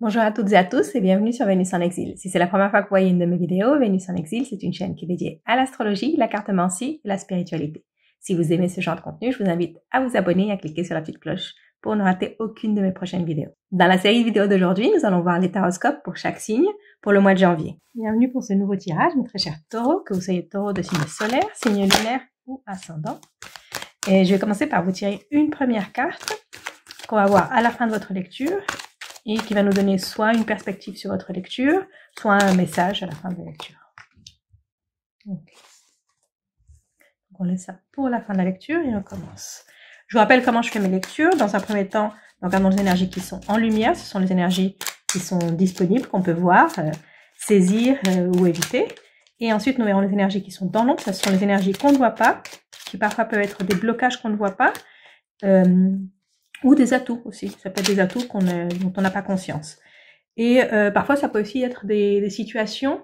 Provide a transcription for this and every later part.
Bonjour à toutes et à tous et bienvenue sur Vénus en exil. Si c'est la première fois que vous voyez une de mes vidéos, Vénus en exil, c'est une chaîne qui est dédiée à l'astrologie, la cartomancie et la spiritualité. Si vous aimez ce genre de contenu, je vous invite à vous abonner et à cliquer sur la petite cloche pour ne rater aucune de mes prochaines vidéos. Dans la série de vidéos d'aujourd'hui, nous allons voir les taroscopes pour chaque signe pour le mois de janvier. Bienvenue pour ce nouveau tirage, mes très chers taureaux, que vous soyez taureau de signe solaire, signe lunaire ou ascendant. Et je vais commencer par vous tirer une première carte qu'on va voir à la fin de votre lecture et qui va nous donner soit une perspective sur votre lecture, soit un message à la fin de la lecture. Okay. On laisse ça pour la fin de la lecture et on commence. Je vous rappelle comment je fais mes lectures. Dans un premier temps, on regarde les énergies qui sont en lumière. Ce sont les énergies qui sont disponibles, qu'on peut voir, saisir ou éviter. Et ensuite, nous verrons les énergies qui sont dans l'ombre. Ce sont les énergies qu'on ne voit pas, qui parfois peuvent être des blocages qu'on ne voit pas. Ou des atouts aussi, ça peut être des atouts dont on n'a pas conscience. Et parfois ça peut aussi être des situations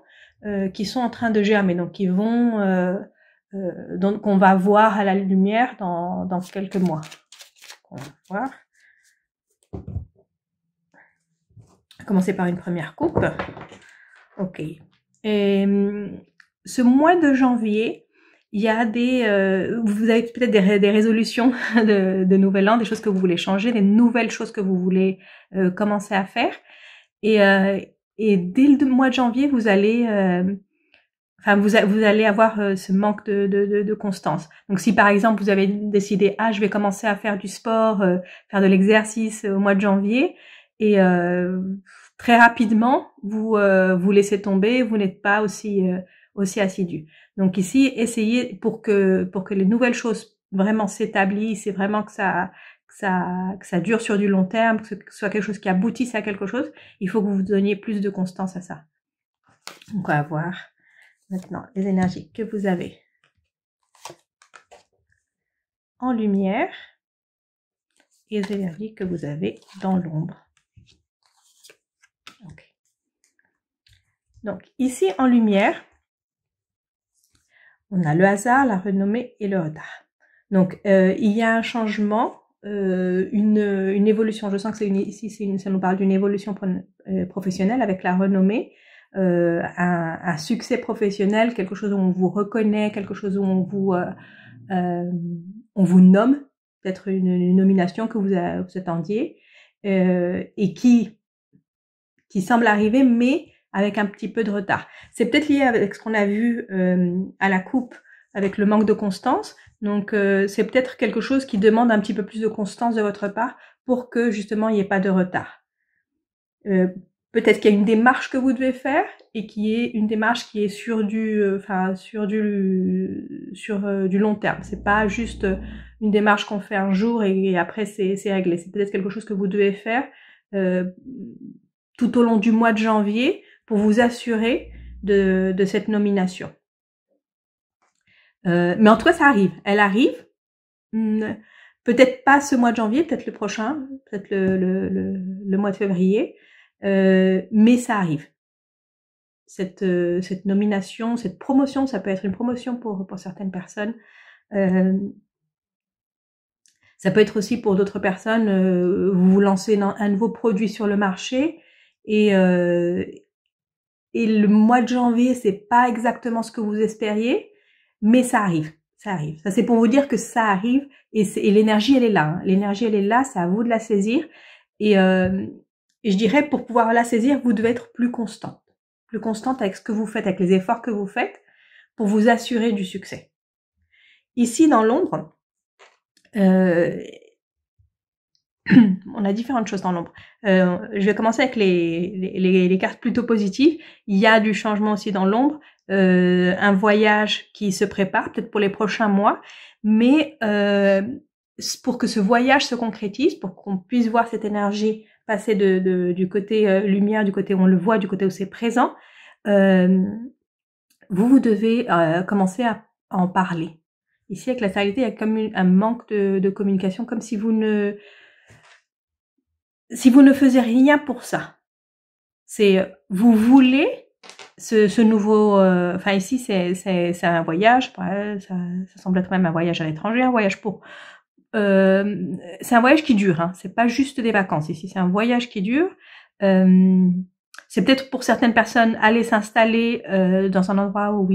qui sont en train de germer, donc qui vont, donc qu'on va voir à la lumière dans quelques mois. On va voir. On va commencer par une première coupe. Ok. Et ce mois de janvier, il y a vous avez peut-être des résolutions de nouvel an, des choses que vous voulez changer, des nouvelles choses que vous voulez commencer à faire. Et dès le mois de janvier, vous allez, vous allez avoir ce manque de constance. Donc, si par exemple vous avez décidé, je vais commencer à faire du sport, faire de l'exercice au mois de janvier, et très rapidement vous laissez tomber, vous n'êtes pas aussi assidu. Donc ici, essayez pour que les nouvelles choses vraiment s'établissent et vraiment que ça dure sur du long terme, que ce soit quelque chose qui aboutisse à quelque chose, il faut que vous donniez plus de constance à ça. Donc on va voir maintenant les énergies que vous avez en lumière et les énergies que vous avez dans l'ombre. Okay. Donc ici en lumière, on a le hasard, la renommée et le retard. Donc, il y a un changement, une évolution. Je sens que ici, ça nous parle d'une évolution professionnelle avec la renommée, un succès professionnel, quelque chose où on vous reconnaît, quelque chose où on vous nomme, peut-être une nomination que vous attendiez, et qui semble arriver, mais avec un petit peu de retard. C'est peut-être lié avec ce qu'on a vu à la coupe, avec le manque de constance. Donc, c'est peut-être quelque chose qui demande un petit peu plus de constance de votre part pour que, justement, il n'y ait pas de retard. Peut-être qu'il y a une démarche que vous devez faire et qui est une démarche qui est sur du long terme. C'est pas juste une démarche qu'on fait un jour et après c'est réglé. C'est peut-être quelque chose que vous devez faire tout au long du mois de janvier pour vous assurer de cette nomination. Mais en tout cas, ça arrive. Elle arrive. Peut-être pas ce mois de janvier, peut-être le prochain, peut-être le mois de février. Mais ça arrive. Cette nomination, cette promotion, ça peut être une promotion pour certaines personnes. Ça peut être aussi pour d'autres personnes, vous lancez un nouveau produit sur le marché et le mois de janvier, c'est pas exactement ce que vous espériez, mais ça arrive. Ça arrive. Ça, c'est pour vous dire que ça arrive et l'énergie, elle est là. Hein. L'énergie, elle est là. C'est à vous de la saisir. Et je dirais, pour pouvoir la saisir, vous devez être plus constante. Plus constante avec ce que vous faites, avec les efforts que vous faites pour vous assurer du succès. Ici, dans l'ombre, on a différentes choses dans l'ombre. Je vais commencer avec les cartes plutôt positives. Il y a du changement aussi dans l'ombre. Un voyage qui se prépare, peut-être pour les prochains mois, mais pour que ce voyage se concrétise, pour qu'on puisse voir cette énergie passer du côté lumière, du côté où on le voit, du côté où c'est présent, vous devez commencer à en parler. Ici, avec la stabilité, il y a comme un manque de communication, comme si vous ne faisiez rien pour ça. C'est, vous voulez ce nouveau, ici c'est un voyage, ça semble être même un voyage à l'étranger, un voyage c'est un voyage qui dure, hein, c'est pas juste des vacances ici, c'est un voyage qui dure, C'est peut-être pour certaines personnes aller s'installer dans un endroit où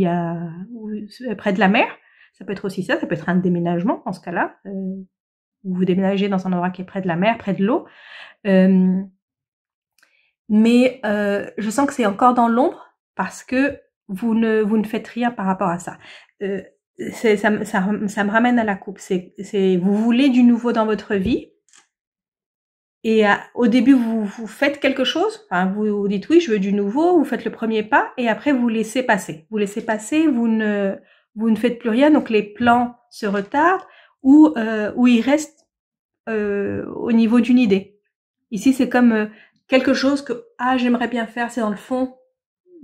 près de la mer. Ça peut être aussi ça peut être un déménagement dans ce cas-là, où vous déménagez dans un endroit qui est près de la mer, près de l'eau. Mais je sens que c'est encore dans l'ombre parce que vous ne faites rien par rapport à ça. Ça me ramène à la coupe. Vous voulez du nouveau dans votre vie. Et au début, vous faites quelque chose, enfin, vous dites oui, je veux du nouveau, vous faites le premier pas, et après vous laissez passer. Vous laissez passer, vous ne faites plus rien, donc les plans se retardent ou ils restent au niveau d'une idée. Ici, c'est comme quelque chose que j'aimerais bien faire, c'est dans le fond,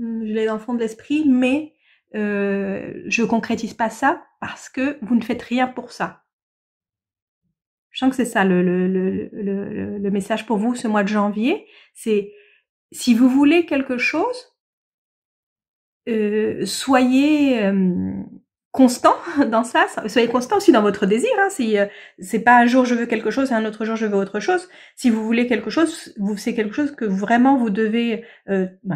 je l'ai dans le fond de l'esprit, mais je concrétise pas ça parce que vous ne faites rien pour ça. Je sens que c'est ça le message pour vous ce mois de janvier. C'est si vous voulez quelque chose, soyez constant dans ça. Soyez constant aussi dans votre désir. Hein. Si c'est pas un jour je veux quelque chose et un autre jour je veux autre chose. Si vous voulez quelque chose, c'est quelque chose que vraiment vous devez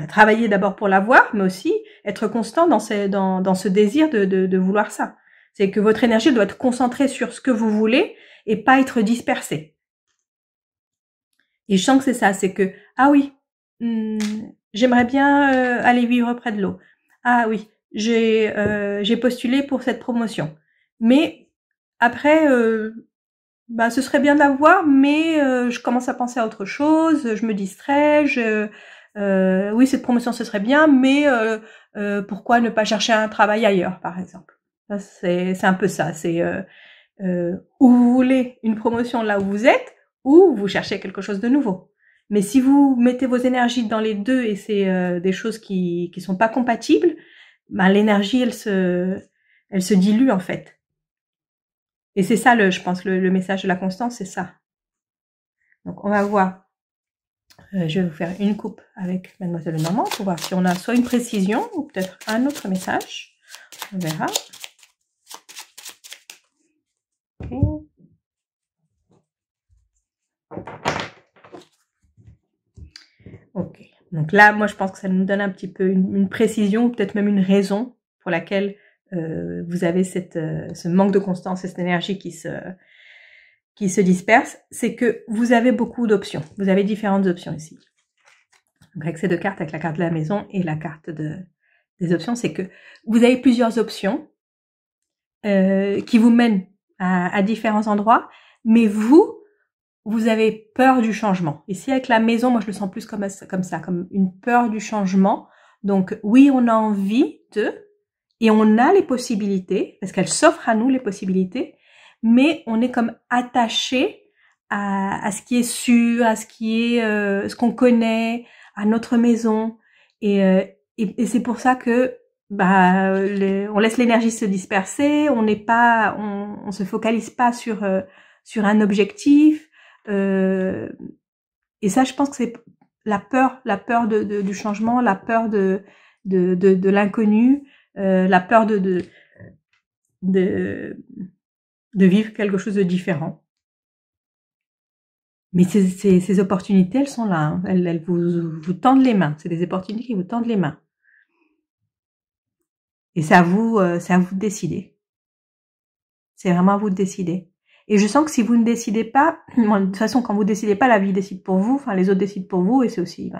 travailler d'abord pour l'avoir, mais aussi être constant dans ce désir de vouloir ça. C'est que votre énergie doit être concentrée sur ce que vous voulez et pas être dispersée. Et je sens que c'est ça, c'est que oui, j'aimerais bien aller vivre près de l'eau. Ah oui, j'ai postulé pour cette promotion. Mais après, ce serait bien de l'avoir, mais je commence à penser à autre chose, je me distrais, oui, cette promotion ce serait bien, mais pourquoi ne pas chercher un travail ailleurs, par exemple. C'est un peu ça, c'est ou vous voulez une promotion là où vous êtes, ou vous cherchez quelque chose de nouveau. Mais si vous mettez vos énergies dans les deux et c'est des choses qui sont pas compatibles, l'énergie elle se dilue en fait. Et c'est ça je pense le message de la constance, c'est ça. Donc on va voir. Je vais vous faire une coupe avec Mademoiselle Lenormand pour voir si on a soit une précision ou peut-être un autre message. On verra. Okay. Ok, donc là, moi je pense que ça nous donne un petit peu une précision, peut-être même une raison pour laquelle vous avez ce manque de constance et cette énergie qui se disperse, c'est que vous avez beaucoup d'options, vous avez différentes options ici. Donc avec ces deux cartes, avec la carte de la maison et la carte des options, c'est que vous avez plusieurs options qui vous mènent à différents endroits, mais vous avez peur du changement. Ici, avec la maison, moi, je le sens plus comme ça, comme une peur du changement. Donc, oui, on a envie et on a les possibilités, parce qu'elle s'offre à nous les possibilités, mais on est comme attaché à ce qui est sûr, à ce qui est ce qu'on connaît, à notre maison. Et c'est pour ça que on laisse l'énergie se disperser, on se focalise pas sur un objectif. Et ça, je pense que c'est la peur du changement, la peur de l'inconnu, la peur de vivre quelque chose de différent. Mais ces opportunités, elles sont là, hein. Elles vous tendent les mains. C'est des opportunités qui vous tendent les mains. Et c'est à vous de décider. C'est vraiment à vous de décider. Et je sens que si vous ne décidez pas, de toute façon, quand vous décidez pas, la vie décide pour vous, enfin les autres décident pour vous, et c'est aussi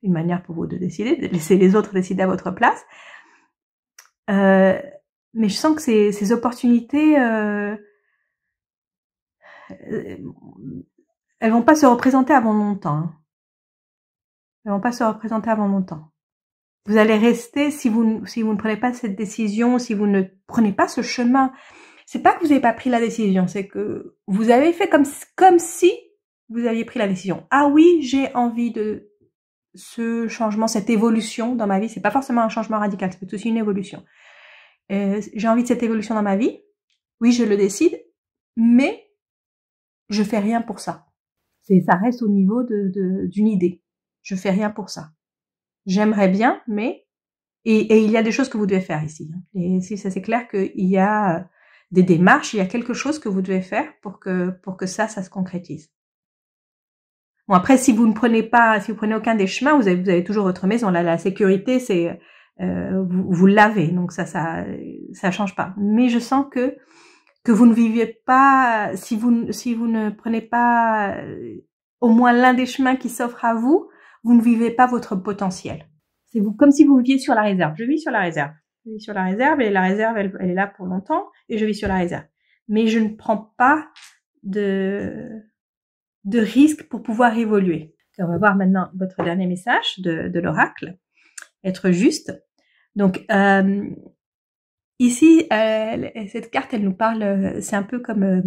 une manière pour vous de décider, de laisser les autres décider à votre place. Mais je sens que ces opportunités, elles vont pas se représenter avant longtemps. Hein. Elles vont pas se représenter avant longtemps. Vous allez rester, si vous ne prenez pas cette décision, si vous ne prenez pas ce chemin, c'est pas que vous n'avez pas pris la décision, c'est que vous avez fait comme si vous aviez pris la décision. Ah oui, j'ai envie de ce changement, cette évolution dans ma vie. C'est pas forcément un changement radical, c'est aussi une évolution. J'ai envie de cette évolution dans ma vie. Oui, je le décide, mais je fais rien pour ça. Ça reste au niveau d'une idée. Je fais rien pour ça. J'aimerais bien, mais et il y a des choses que vous devez faire ici. Et si ça c'est clair qu'il y a des démarches, il y a quelque chose que vous devez faire pour que ça se concrétise. Bon, après, si vous prenez aucun des chemins, vous avez toujours votre maison. Là, la sécurité, c'est vous l'avez, donc ça change pas. Mais je sens que vous ne viviez pas, si vous ne prenez pas au moins l'un des chemins qui s'offrent à vous, vous ne vivez pas votre potentiel. C'est comme si vous viviez sur la réserve. Je vis sur la réserve. Je vis sur la réserve et la réserve, elle est là pour longtemps et je vis sur la réserve. Mais je ne prends pas de risque pour pouvoir évoluer. On va voir maintenant votre dernier message de l'oracle. Être juste. Donc, ici, cette carte, elle nous parle, c'est un peu comme...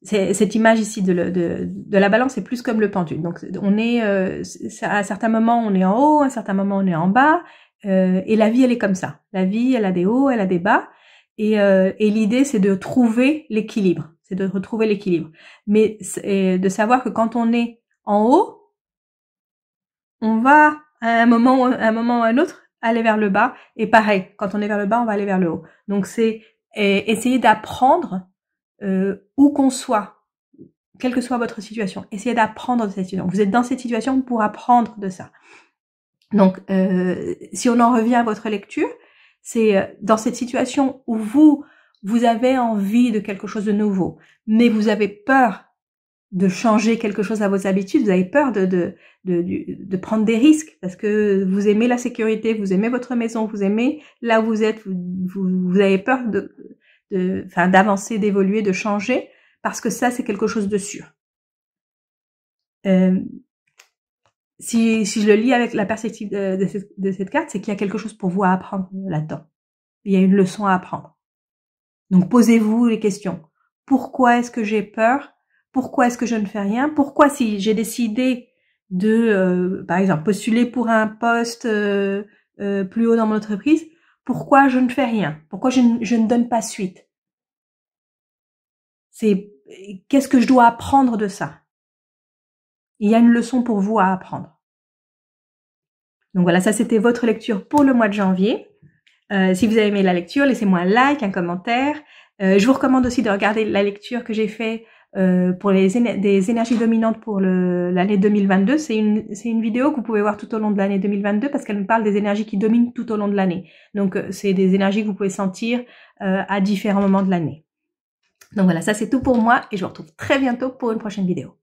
cette image ici de la balance est plus comme le pendule. Donc, on est... à certains moments, on est en haut, à certains moments, on est en bas. Et la vie, elle est comme ça. La vie, elle a des hauts, elle a des bas. Et l'idée, c'est de trouver l'équilibre. C'est de retrouver l'équilibre. Mais de savoir que quand on est en haut, on va à un moment ou à un autre aller vers le bas. Et pareil, quand on est vers le bas, on va aller vers le haut. Donc c'est essayer d'apprendre où qu'on soit, quelle que soit votre situation. Essayez d'apprendre de cette situation. Vous êtes dans cette situation pour apprendre de ça. Donc si on en revient à votre lecture, c'est dans cette situation où vous avez envie de quelque chose de nouveau, mais vous avez peur de changer quelque chose à vos habitudes, vous avez peur de prendre des risques parce que vous aimez la sécurité, vous aimez votre maison, vous aimez là où vous êtes, vous avez peur d'avancer, d'évoluer, de changer parce que ça c'est quelque chose de sûr. Si je le lis avec la perspective de cette carte, c'est qu'il y a quelque chose pour vous à apprendre là-dedans. Il y a une leçon à apprendre. Donc posez-vous les questions. Pourquoi est-ce que j'ai peur? Pourquoi est-ce que je ne fais rien? Pourquoi si j'ai décidé de, par exemple, postuler pour un poste plus haut dans mon entreprise, pourquoi je ne fais rien? Pourquoi je ne donne pas suite? Qu'est-ce que je dois apprendre de ça? Il y a une leçon pour vous à apprendre. Donc voilà, ça c'était votre lecture pour le mois de janvier. Si vous avez aimé la lecture, laissez-moi un like, un commentaire. Je vous recommande aussi de regarder la lecture que j'ai fait pour des énergies dominantes pour l'année 2022. C'est une vidéo que vous pouvez voir tout au long de l'année 2022 parce qu'elle nous parle des énergies qui dominent tout au long de l'année. Donc c'est des énergies que vous pouvez sentir à différents moments de l'année. Donc voilà, ça c'est tout pour moi et je vous retrouve très bientôt pour une prochaine vidéo.